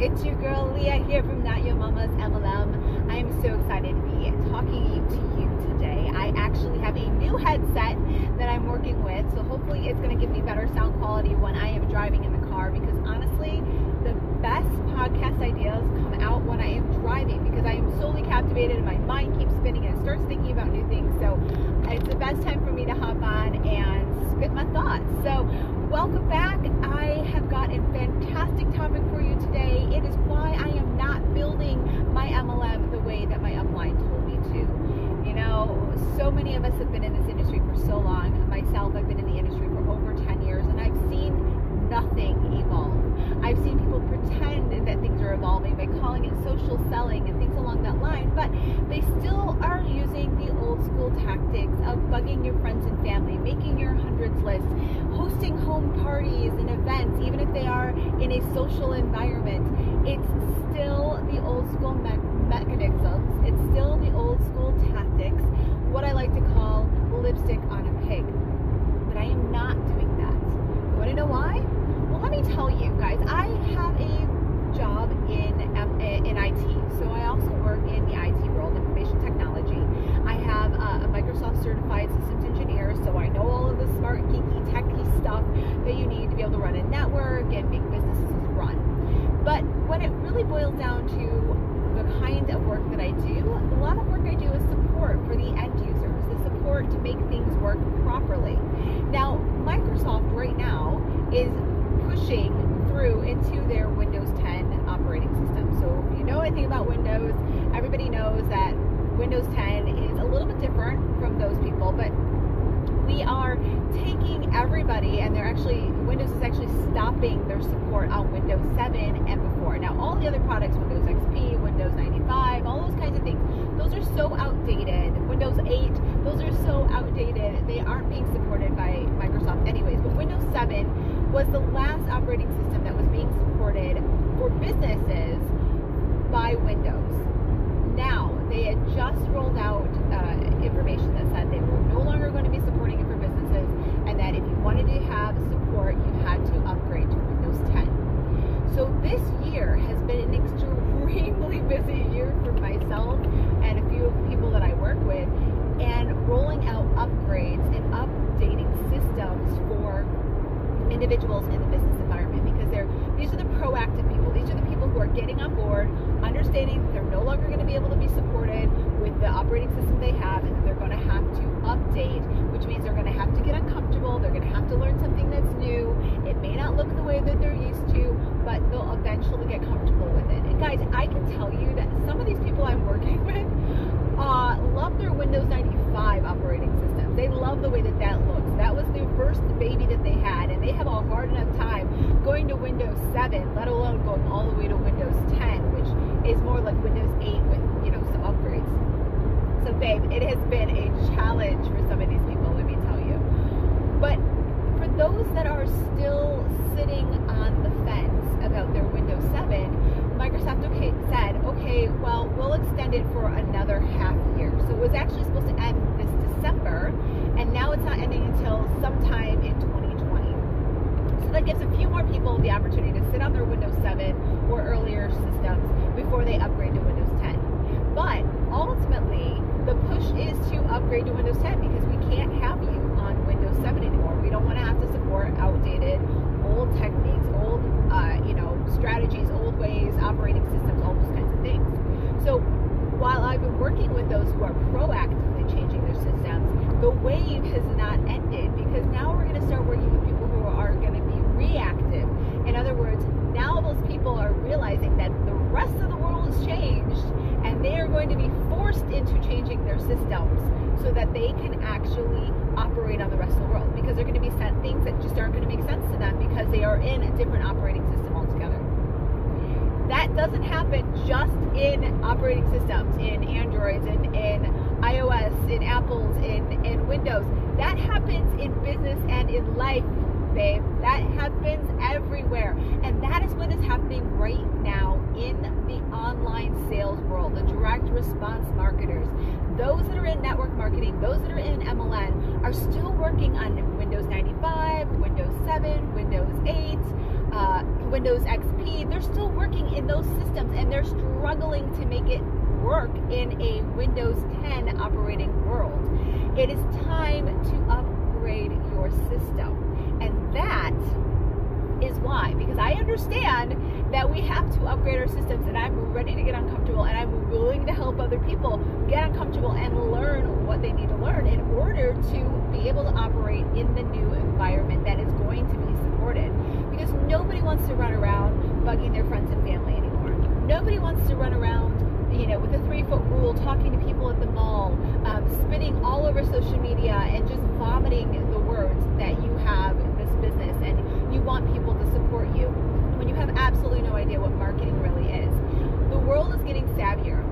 it's your girl Leah here from Not Your Mama's MLM. I am so excited to be talking to you today. I actually have a new headset that I'm working with, so hopefully it's going to give me better sound quality when I am driving in the car, because honestly, the best podcast ideas come out when I am driving, because I am solely captivated and my mind keeps spinning and it starts thinking about new things. So it's the best time for me to hop on and spit my thoughts. So welcome back. I have got a fantastic topic for you today. It is why I am not building my MLM the way that my upline told me to. You know, so many of us have been in this industry for so long. Myself, I've been in the industry for over 10 years and I've seen nothing evolve. I've seen people pretend that things are evolving by calling it social selling and things along that line, but they still are using the old school tactics of bugging your friends and family, making your hundreds list, hosting home parties and events, even if they are in a social environment. It's still the old school mechanisms. It's still the old school tactics, what I like to call lipstick on a pig. But I am not doing that. You want to know why? Well, let me tell you guys, I have a job in IT. So I also work in the IT world, information technology. I have a Microsoft certified systems engineer, so I know all of the smart, geeky, techy stuff that you need to be able to run a network and make businesses run. But when it really boils down to the kind of work that I do, a lot of work I do is support for the end users, the support to make things work properly. Now, Microsoft right now is pushing through into their Windows 10 operating system. So if you know anything about Windows, everybody knows that Windows 10 is a little bit different from those people, but we are taking everybody, and Windows is actually stopping their support on Windows 7 and before. Now, all the other products, Windows XP, Windows 95, all those kinds of things, those are so outdated. Windows 8, those are so outdated. They aren't being supported by Microsoft anyways. But Windows 7 was the last operating system that was being supported for businesses by Windows. Now, they had just rolled out information that said they were no longer going to be supporting it for businesses, and that if you wanted to have support, you had to upgrade to Windows 10. So this year has been an extremely busy year for myself and a few of the people that I work with, and rolling out upgrades and updating systems for individuals in the business environment, because these are the proactive people. These are the people who are getting on board, understanding that they're no longer going to be able to be supported with the operating system they have, and they're going to have to update, which means they're going to have to get uncomfortable. They're going to have to learn something that's new. It may not look the way that they're used to, but they'll eventually get comfortable with it. And guys, I can tell you that some of these people I'm working with love their Windows 95 operating system. They love the way that that looks. That was their first baby that they had, and they have a hard enough time going to Windows 7, let alone going all the way to Windows 10, which is more like Windows 8 with, some upgrades. So babe, it has been a challenge for some of these people, let me tell you. But for those that are still sitting on the fence about their Windows 7, Microsoft said, okay, well, we'll extend it for another half year. So it was actually supposed to end this December, and now it's not ending until sometime in 2020. So that gives a few more people the opportunity to sit on their Windows 7 or earlier systems before they upgrade to Windows 10. But ultimately, the push is to upgrade to Windows 10, because we can't have you on Windows 7 anymore. We don't want to have to support outdated, old techniques, old strategies, old ways, operating systems, all those kinds of things. So while I've been working with those who are proactively changing their systems, the wave has not ended, because now we're going to start working with people who are going to be reactive. In other words, now those people are realizing that the rest of the world has changed, and they are going to be forced into changing their systems so that they can actually operate on the rest of the world, because they're going to be sent things that just aren't going to make sense to them because they are in a different operating system altogether. That doesn't happen just in operating systems, in Androids, in iOS, in Apples, in Windows. That happens in business and in life, babe. That happens everywhere. And that is what is happening right now in the online sales world, the direct response marketers. Those that are in network marketing, those that are in MLM are still working on Windows 95, Windows 7, Windows 8, Windows XP, they're still working in those systems and they're struggling to make it work in a Windows 10 operating world. It is time to upgrade your system. And that is why, because I understand that we have to upgrade our systems, and I'm ready to get uncomfortable, and I'm willing to help other people get uncomfortable and learn what they need to learn in order to be able to operate in the new environment that is going to be supported. Because nobody wants to run around bugging their friends and family anymore. Nobody wants to run around, with a 3-foot rule, talking to people at the mall, spitting all over social media and just vomiting the words that you have in this business, and you want people to support you when you have absolutely no idea what marketing really is. The world is getting savvier.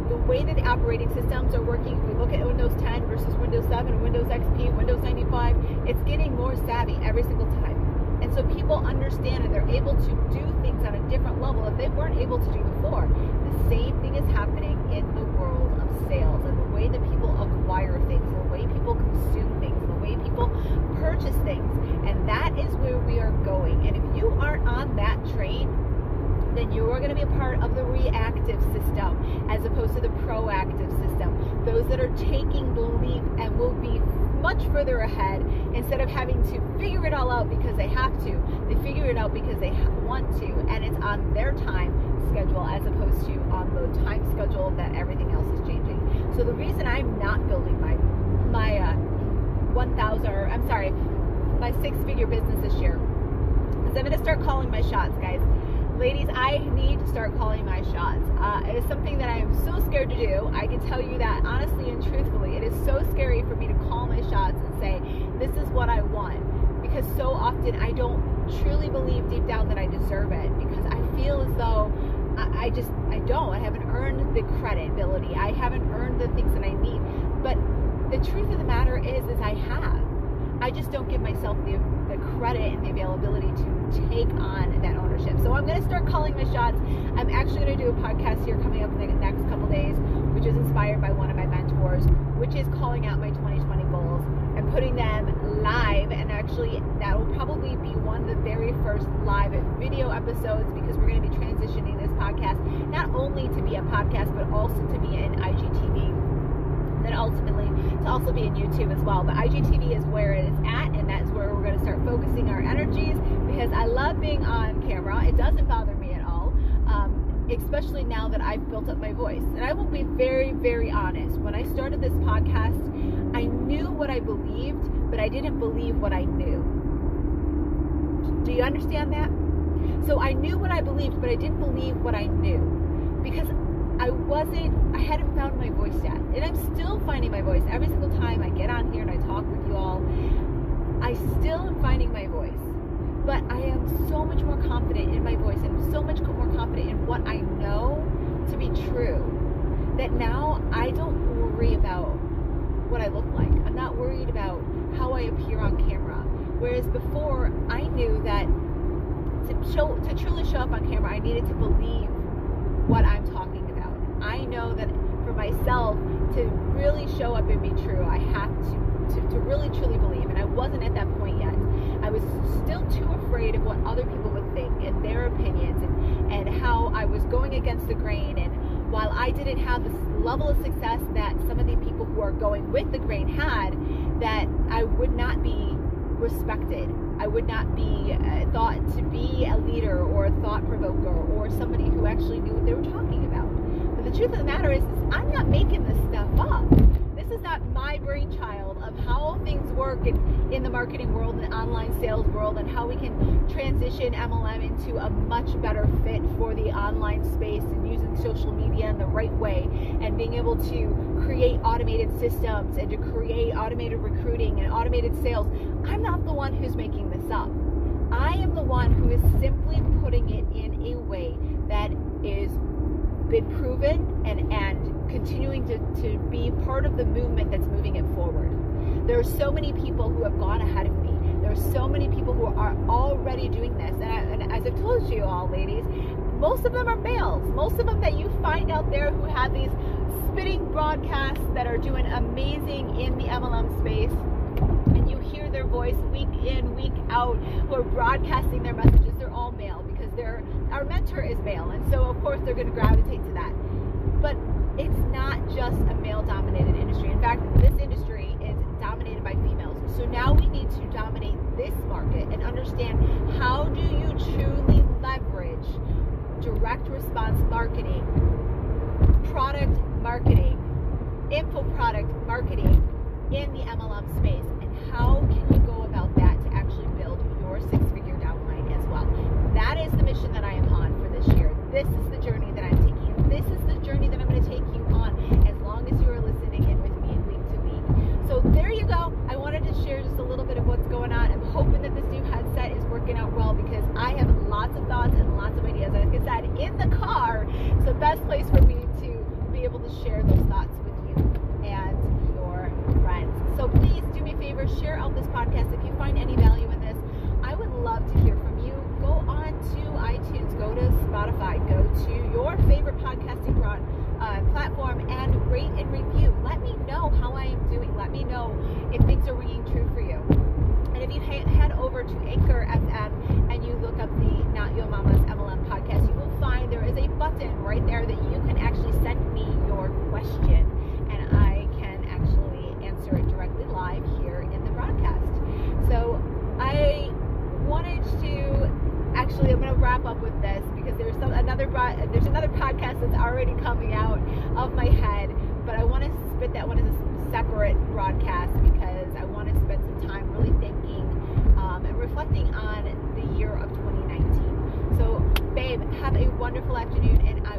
The way that the operating systems are working, if we look at Windows 10 versus Windows 7, Windows XP, Windows 95, it's getting more savvy every single time. And so people understand and they're able to do things on a different level that they weren't able to do before. The same thing is happening in the world of sales, and the way that people acquire things, and the way people consume things, and the way people purchase things. And that is where we are going. And if you aren't on that train, then you are going to be a part of the reactive system as opposed to the proactive system. Those that are taking the leap and will be much further ahead instead of having to figure it all out because they have to. They figure it out because they want to, and it's on their time schedule as opposed to on the time schedule that everything else is changing. So the reason I'm not building my 6-figure business this year is I'm going to start calling my shots, guys. Ladies, I need to start calling my shots. It is something that I am so scared to do. I can tell you that honestly and truthfully. It is so scary for me to call my shots and say, this is what I want. Because so often I don't truly believe deep down that I deserve it. Because I feel as though I don't. I haven't earned the credibility. I haven't earned the things that I need. But the truth of the matter is I have. I just don't give myself the credit and the availability to take on that ownership. So I'm going to start calling my shots. I'm actually going to do a podcast here coming up in the next couple days, which is inspired by one of my mentors, which is calling out my 2020 goals and putting them live. And actually, that will probably be one of the very first live video episodes, because we're going to be transitioning this podcast not only to be a podcast, but also to be an IGTV. And ultimately to also be in YouTube as well. But IGTV is where it is at, and that's where we're going to start focusing our energies, because I love being on camera. It doesn't bother me at all, especially now that I've built up my voice. And I will be very, very honest. When I started this podcast, I knew what I believed, but I didn't believe what I knew. Do you understand that? So I knew what I believed, but I didn't believe what I knew, because I hadn't found my voice yet. And I'm still finding my voice. Every single time I get on here and I talk with you all, I still am finding my voice. But I am so much more confident in my voice, and I'm so much more confident in what I know to be true, that now I don't worry about what I look like. I'm not worried about how I appear on camera. Whereas before, I knew that to truly show up on camera, I needed to believe what I'm talking about. I know that for myself to really show up and be true, I have to really truly believe. And I wasn't at that point yet. I was still too afraid of what other people would think and their opinions, and how I was going against the grain. And while I didn't have this level of success that some of the people who are going with the grain had, that I would not be respected. I would not be thought to be a leader or a thought provoker or somebody who actually knew what they were talking about. But the truth of the matter is I'm not making this stuff up. This is not my brainchild of how things work in the marketing world and online sales world, and how we can transition MLM into a much better fit for the online space, and using social media in the right way, and being able to create automated systems and to create automated recruiting and automated sales. I'm not the one who's making this up. I am the one who is simply putting it in a way that is been proven and continuing to be part of the movement that's moving it forward. There are so many people who have gone ahead of me. There are so many people who are already doing this. And as I've told you all, ladies, most of them are males. Most of them that you find out there who have these spitting broadcasts that are doing amazing in the MLM space, and you hear their voice week in, week out, who are broadcasting their messages, they're all male, because our mentor is male, and so of course they're going to gravitate to that. But it's not just a male-dominated industry. In fact, this industry is dominated by females. So now we need to dominate this market and understand, how do you truly leverage direct response marketing, product marketing, info product marketing in the MLM space, and how can you go about that to actually build your six-figure downline as well. That is the mission that I am on for this year. This is the journey that I'm taking, and this is the journey that I'm going to take you on as long as you are listening in with me week to week. So there you go. I wanted to share just a little bit of what's going on. I'm hoping that this new headset is working out well, because I have lots of thoughts and lots of ideas. Like I said, in the car, it's the best place for me to be able to share those thoughts with you and your friends. So please do me a favor, share out this podcast. If you find any value in this, I would love to hear from you. Go on to iTunes, go to Spotify, go to your favorite podcasting platform and rate and review. Let me know how I am doing. Let me know if things are ringing true for you. And if you head over to Anchor FM and you look up the Not Your Mama's MLM podcast, you will find there is a button right there that you can actually send me your question, and I can actually answer it directly live here in the broadcast. So I wanted to actually, I'm going to wrap up with this, because there's another podcast that's already coming out of my head, but I want to spit that one as a separate broadcast, because I want to spend some time really thinking and reflecting on the year of 2019. So babe, have a wonderful afternoon, and I